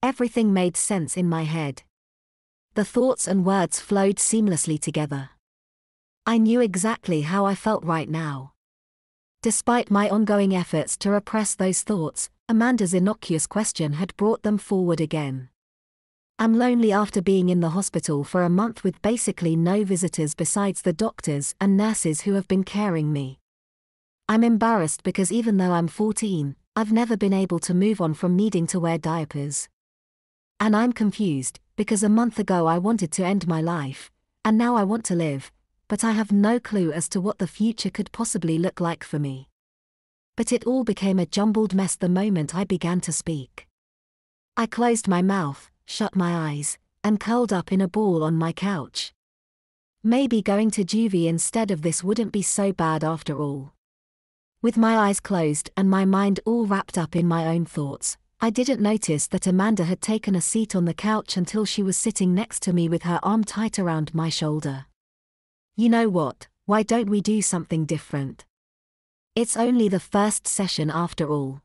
Everything made sense in my head. The thoughts and words flowed seamlessly together. I knew exactly how I felt right now. Despite my ongoing efforts to repress those thoughts, Amanda's innocuous question had brought them forward again. I'm lonely after being in the hospital for a month with basically no visitors besides the doctors and nurses who have been caring me. I'm embarrassed because even though I'm 14, I've never been able to move on from needing to wear diapers. And I'm confused, because a month ago I wanted to end my life, and now I want to live, but I have no clue as to what the future could possibly look like for me. But it all became a jumbled mess the moment I began to speak. I closed my mouth, shut my eyes, and curled up in a ball on my couch. Maybe going to juvie instead of this wouldn't be so bad after all. With my eyes closed and my mind all wrapped up in my own thoughts, I didn't notice that Amanda had taken a seat on the couch until she was sitting next to me with her arm tight around my shoulder. You know what, why don't we do something different? It's only the first session after all.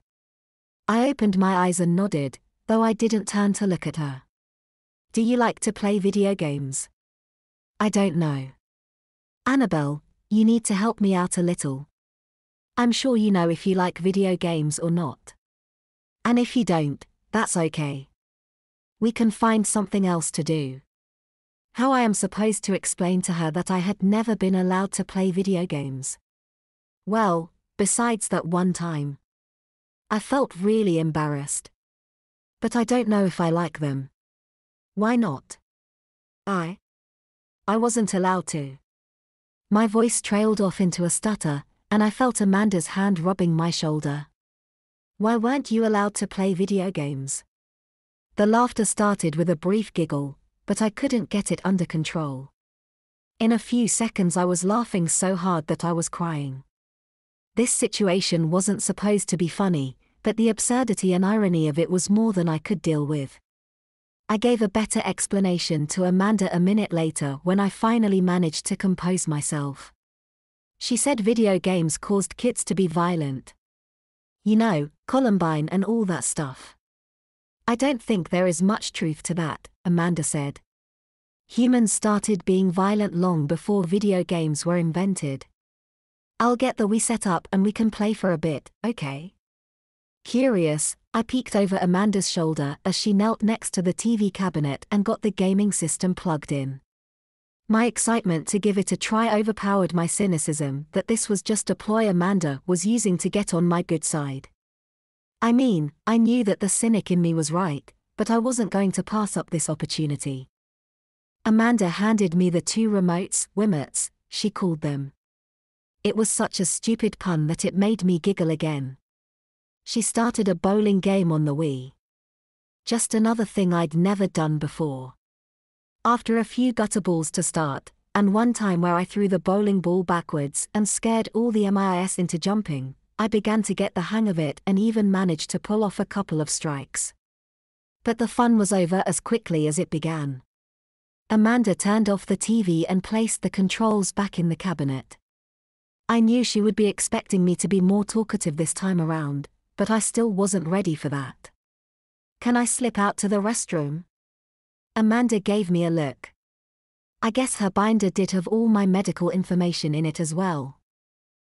I opened my eyes and nodded, though I didn't turn to look at her. Do you like to play video games? I don't know. Annabelle, you need to help me out a little. I'm sure you know if you like video games or not. And if you don't, that's okay. We can find something else to do. How I am supposed to explain to her that I had never been allowed to play video games? Well, besides that one time. I felt really embarrassed. But I don't know if I like them. Why not? I wasn't allowed to. My voice trailed off into a stutter, and I felt Amanda's hand rubbing my shoulder. Why weren't you allowed to play video games? The laughter started with a brief giggle, but I couldn't get it under control. In a few seconds I was laughing so hard that I was crying. This situation wasn't supposed to be funny, but the absurdity and irony of it was more than I could deal with. I gave a better explanation to Amanda a minute later when I finally managed to compose myself. She said video games caused kids to be violent. You know, Columbine and all that stuff. I don't think there is much truth to that, Amanda said. Humans started being violent long before video games were invented. I'll get the Wii set up and we can play for a bit, okay? Curious, I peeked over Amanda's shoulder as she knelt next to the TV cabinet and got the gaming system plugged in. My excitement to give it a try overpowered my cynicism that this was just a ploy Amanda was using to get on my good side. I mean, I knew that the cynic in me was right, but I wasn't going to pass up this opportunity. Amanda handed me the two remotes, Wiimotes, she called them. It was such a stupid pun that it made me giggle again. She started a bowling game on the Wii. Just another thing I'd never done before. After a few gutter balls to start, and one time where I threw the bowling ball backwards and scared all the MIS into jumping, I began to get the hang of it and even managed to pull off a couple of strikes. But the fun was over as quickly as it began. Amanda turned off the TV and placed the controls back in the cabinet. I knew she would be expecting me to be more talkative this time around, but I still wasn't ready for that. Can I slip out to the restroom? Amanda gave me a look. I guess her binder did have all my medical information in it as well.